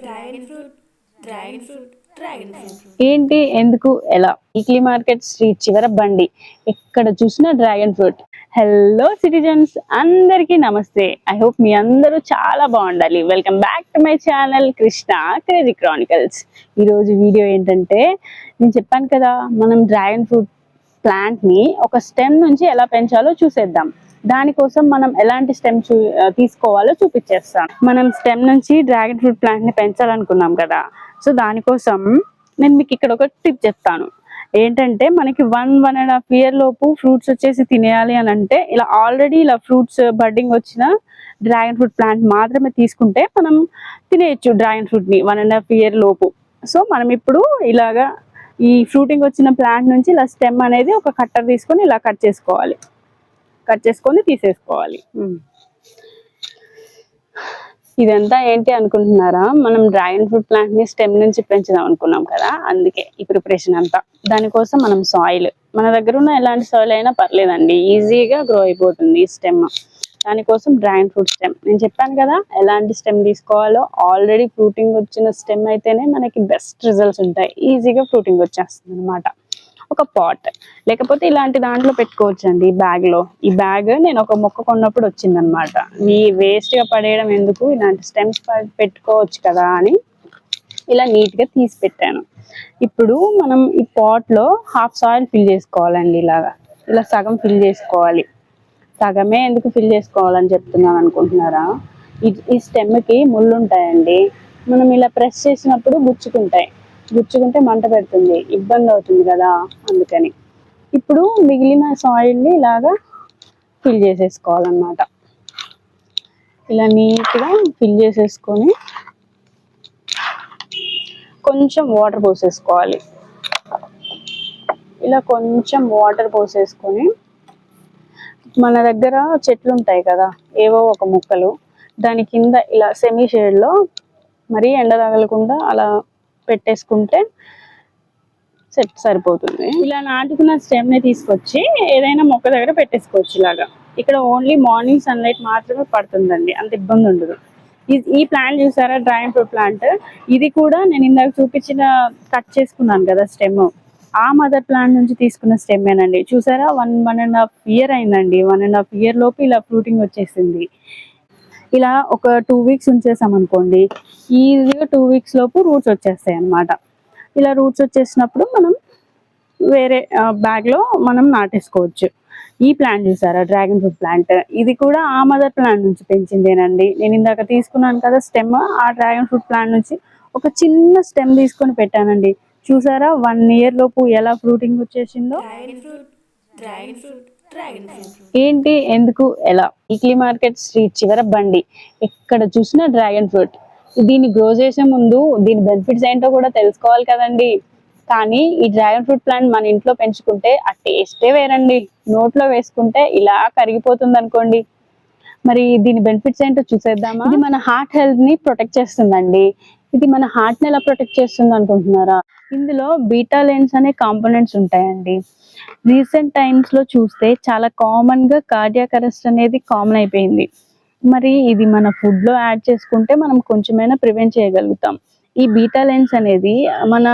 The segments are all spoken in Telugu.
Dragon fruit dragon fruit dragon fruit ఏంటి ఎందుకు ఎలా వీక్లీ మార్కెట్ స్ట్రీట్ చివర బండి ఎక్కడ చూసినా డ్రాగన్ ఫ్రూట్. హలో సిటిజన్స్, అందరికీ నమస్తే. ఐ హోప్ మీ అందరూ చాలా బాగుండాలి. Welcome back to my channel Krishna crazy Chronicles. ఈరోజు వీడియో ఏంటంటే, నేను చెప్పాను కదా, మనం డ్రాగన్ ఫ్రూట్ ప్లాంట్ ని ఒక స్టెమ్ నుంచి ఎలా పెంచాలో చూసేద్దాం. దానికోసం మనం ఎలాంటి స్టెమ్ తీసుకోవాలో చూపించేస్తాను. మనం స్టెమ్ నుంచి డ్రాగన్ ఫ్రూట్ ప్లాంట్ ని పెంచాలనుకున్నాం కదా, సో దానికోసం నేను మీకు ఇక్కడ ఒక టిప్ చెప్తాను. ఏంటంటే, మనకి 1.5 year లోపు ఫ్రూట్స్ వచ్చేసి తినేయాలి అని అంటే, ఇలా ఆల్రెడీ ఇలా ఫ్రూట్స్ బడ్డింగ్ వచ్చిన డ్రాగన్ ఫ్రూట్ ప్లాంట్ మాత్రమే తీసుకుంటే మనం తినేయచ్చు డ్రాగన్ ఫ్రూట్ ని 1.5 year లోపు. సో మనం ఇప్పుడు ఇలాగా ఈ ఫ్రూటింగ్ వచ్చిన ప్లాంట్ నుంచి ఇలా స్టెమ్ అనేది ఒక కట్టర్ తీసుకొని ఇలా కట్ చేసుకొని తీసేసుకోవాలి. ఇదంతా ఏంటి అనుకుంటున్నారా? మనం డ్రాగన్ ఫ్రూట్ ప్లాంట్ ని స్టెమ్ నుంచి పెంచుదాం అనుకున్నాం కదా, అందుకే ఈ ప్రిపరేషన్ అంతా. దానికోసం మనం సాయిల్, మన దగ్గర ఉన్న ఎలాంటి సాయిల్ అయినా పర్లేదండి, ఈజీగా గ్రో అయిపోతుంది ఈ స్టెమ్. దానికోసం డ్రాగన్ ఫ్రూట్ స్టెమ్ నేను చెప్పాను కదా ఎలాంటి స్టెమ్ తీసుకోవాలో. ఆల్రెడీ ఫ్రూటింగ్ వచ్చిన స్టెమ్ అయితేనే మనకి బెస్ట్ రిజల్ట్స్ ఉంటాయి, ఈజీగా ఫ్రూటింగ్ వచ్చేస్తుంది అనమాట. ఒక పాట్ లేకపోతే ఇలాంటి దాంట్లో పెట్టుకోవచ్చు అండి. ఈ బ్యాగ్ లో, ఈ బ్యాగ్ నేను ఒక మొక్క కొన్నప్పుడు వచ్చింది అనమాట. మీ వేస్ట్ గా పడేయడం ఎందుకు, ఇలాంటి స్టెమ్స్ పెట్టుకోవచ్చు కదా అని ఇలా నీట్ గా తీసి పెట్టాను. ఇప్పుడు మనం ఈ పాట్ లో హాఫ్ సాయిల్ ఫిల్ చేసుకోవాలండి. ఇలా సగం ఫిల్ చేసుకోవాలి. సగమే ఎందుకు ఫిల్ చేసుకోవాలని చెప్తున్నాను అనుకుంటున్నారా? ఈ స్టెమ్ కి ముళ్ళు ఉంటాయండి. మనం ఇలా ప్రెస్ చేసినప్పుడు గుచ్చుకుంటే మంట పెడుతుంది, ఇబ్బంది అవుతుంది కదా, అందుకని. ఇప్పుడు మిగిలిన సాయిల్ ని ఇలాగా ఫిల్ చేసేసుకోవాలన్నమాట. ఇలా నీట్గా ఫిల్ చేసేసుకొని కొంచెం వాటర్ పోసేసుకోవాలి. ఇలా కొంచెం వాటర్ పోసేసుకొని, మన దగ్గర చెట్లు ఉంటాయి కదా, ఏవో ఒక మొక్కలు, దాని కింద ఇలా సెమీ షేడ్ లో మరీ ఎండ తగలకుండా అలా పెట్టేసుకుంటే సరిపోతుంది. ఇలా నాటుకున్న స్టెమ్ ని తీసుకొచ్చి ఏదైనా మొక్క దగ్గర పెట్టేసుకోవచ్చు. ఇలాగా ఇక్కడ ఓన్లీ మార్నింగ్ సన్లైట్ మాత్రమే పడుతుందండి, అంత ఇబ్బంది ఉండదు. ఈ ప్లాంట్ చూసారా, డ్రాగన్ ఫ్రూట్ ప్లాంట్, ఇది కూడా నేను ఇందాక చూపించిన కట్ చేసుకున్నాను కదా స్టెమ్, ఆ మదర్ ప్లాంట్ నుంచి తీసుకున్న స్టెమ్మేనండి. చూసారా, 1.5 year అయిందండి. 1.5 year లోపు ఇలా ఫ్రూటింగ్ వచ్చేసింది. ఇలా ఒక 2 weeks ఉంచేసాం అనుకోండి, ఈజీగా 2 weeks లోపు రూట్స్ వచ్చేస్తాయి అన్నమాట. ఇలా రూట్స్ వచ్చేసినప్పుడు మనం వేరే బ్యాగ్ లో మనం నాటేసుకోవచ్చు. ఈ ప్లాంట్ చూసారా, డ్రాగన్ ఫ్రూట్ ప్లాంట్, ఇది కూడా ఆ మదర్ ప్లాంట్ నుంచి పెంచిందేనండి. నేను ఇందాక తీసుకున్నాను కదా స్టెమ్, ఆ డ్రాగన్ ఫ్రూట్ ప్లాంట్ నుంచి ఒక చిన్న స్టెమ్ తీసుకొని పెట్టానండి. చూసారా 1 year లోపు ఎలా ఫ్రూటింగ్ వచ్చేసిందో. డ్రాగన్ ఫ్రూట్ డ్రాగన్ ఫ్రూట్ ఏంటి ఎందుకు ఎలా వీక్లీ మార్కెట్ స్ట్రీట్ చివర బండి ఎక్కడ చూసినా డ్రాగన్ ఫ్రూట్. దీన్ని గ్రో చేసే ముందు దీని బెనిఫిట్స్ ఏంటో కూడా తెలుసుకోవాలి కదండి. కానీ ఈ డ్రాగన్ ఫ్రూట్ ప్లాంట్ మన ఇంట్లో పెంచుకుంటే ఆ టేస్టే వేరండి. నోట్లో వేసుకుంటే ఇలా కరిగిపోతుంది అనుకోండి. మరి దీని బెనిఫిట్స్ ఏంటో చూసేద్దామా? ఇది మన హార్ట్ హెల్త్ ని ప్రొటెక్ట్ చేస్తుందండి. ఇది మన హార్ట్ ని ఎలా ప్రొటెక్ట్ చేస్తుంది అనుకుంటున్నారా? ఇందులో బీటా లెన్స్ అనే కాంపోనెంట్స్ ఉంటాయండి. రీసెంట్ టైమ్స్ లో చూస్తే చాలా కామన్ గా కార్డియాక్ అరెస్ట్ అనేది కామన్ అయిపోయింది. మరి ఇది మన ఫుడ్ లో యాడ్ చేసుకుంటే మనం కొంచెమైనా ప్రివెంట్ చేయగలుగుతాం. ఈ బీటా లెన్స్ అనేది మన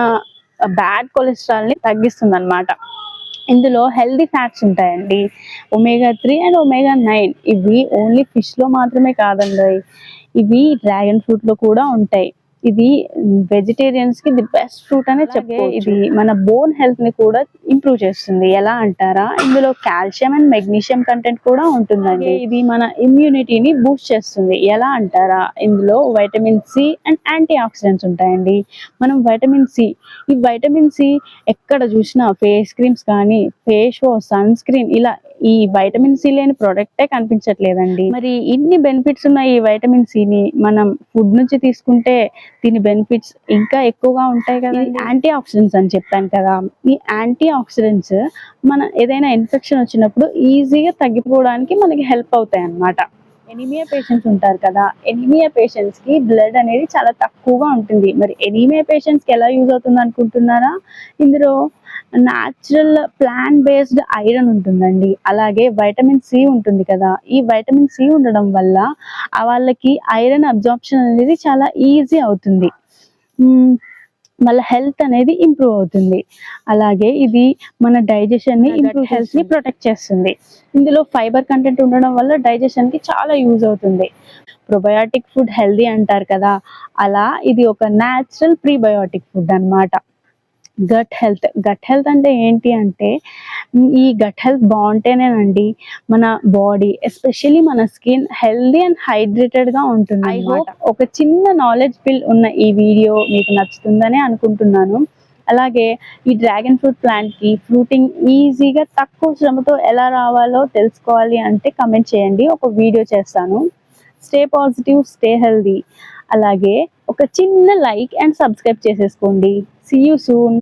బ్యాడ్ కొలెస్ట్రాల్ ని తగ్గిస్తుంది అనమాట. ఇందులో హెల్దీ ఫ్యాట్స్ ఉంటాయండి, omega-3 అండ్ omega-9. ఇవి ఓన్లీ ఫిష్ లో మాత్రమే కాదండి, ఇవి డ్రాగన్ ఫ్రూట్ లో కూడా ఉంటాయి. ఇది వెజిటేరియన్స్ కి ది బెస్ట్ ఫ్రూట్ అనే చెప్పుకోవచ్చు. ఇది మన బోన్ హెల్త్ ని కూడా ఇంప్రూవ్ చేస్తుంది. ఎలా అంటారా, ఇందులో కాల్షియం అండ్ మెగ్నీషియం కంటెంట్ కూడా ఉంటుందండి. ఇది మన ఇమ్యూనిటీని బూస్ట్ చేస్తుంది. ఎలా అంటారా, ఇందులో vitamin C and antioxidants ఉంటాయండి. మనం ఈ వైటమిన్ సి ఎక్కడ చూసినా ఫేస్ క్రీమ్స్ కానీ, ఫేస్ వాష్, సన్ స్క్రీన్, ఇలా ఈ వైటమిన్ సి లేని ప్రొడక్టే కనిపించట్లేదండి. మరి ఇన్ని బెనిఫిట్స్ ఉన్న ఈ వైటమిన్ సిని మనం ఫుడ్ నుంచి తీసుకుంటే దీని బెనిఫిట్స్ ఇంకా ఎక్కువగా ఉంటాయి కదా. యాంటీ ఆక్సిడెంట్స్ అని చెప్పాను కదా, ఈ యాంటీ ఆక్సిడెంట్స్ మన ఏదైనా ఇన్ఫెక్షన్ వచ్చినప్పుడు ఈజీగా తగ్గిపోవడానికి మనకి హెల్ప్ అవుతాయి అన్నమాట. ఎనీమియా పేషెంట్స్ ఉంటారు కదా, ఎనీమియా పేషెంట్స్ కి బ్లడ్ అనేది చాలా తక్కువగా ఉంటుంది. మరి ఎనీమియా పేషెంట్స్ కి ఎలా యూజ్ అవుతుంది అనుకుంటున్నారా? ఇందులో న్యాచురల్ ప్లాంట్ బేస్డ్ ఐరన్ ఉంటుందండి. అలాగే వైటమిన్ సి ఉంటుంది కదా, ఈ వైటమిన్ సి ఉండడం వల్ల వాళ్ళకి ఐరన్ అబ్జార్ప్షన్ అనేది చాలా ఈజీ అవుతుంది. వాళ్ళ హెల్త్ అనేది ఇంప్రూవ్ అవుతుంది. అలాగే ఇది మన డైజెషన్ ని ఇంప్రూవ్, హెల్త్ ని ప్రొటెక్ట్ చేస్తుంది. ఇందులో ఫైబర్ కంటెంట్ ఉండడం వల్ల డైజెషన్ కి చాలా యూజ్ అవుతుంది. ప్రోబయాటిక్ ఫుడ్ హెల్దీ అంటారు కదా, అలా ఇది ఒక న్యాచురల్ ప్రీబయోటిక్ ఫుడ్ అన్నమాట. గట్ హెల్త్ అంటే ఏంటి అంటే, ఈ గట్ హెల్త్ బాగుంటేనేనండి మన బాడీ, ఎస్పెషల్లీ మన స్కిన్ హెల్దీ అండ్ హైడ్రేటెడ్ గా ఉంటుంది. ఐ హోప్ ఒక చిన్న నాలెడ్జ్ బిల్ ఉన్న ఈ వీడియో మీకు నచ్చుతుందని అనుకుంటున్నాను. అలాగే ఈ డ్రాగన్ ఫ్రూట్ ప్లాంట్ కి ఫ్రూటింగ్ ఈజీగా తక్కువ శ్రమతో ఎలా రావాలో తెలుసుకోవాలి అంటే కమెంట్ చేయండి, ఒక వీడియో చేస్తాను. Stay positive, stay healthy. అలాగే ఒక చిన్న లైక్ అండ్ సబ్స్క్రైబ్ చేసేసుకోండి. See you soon.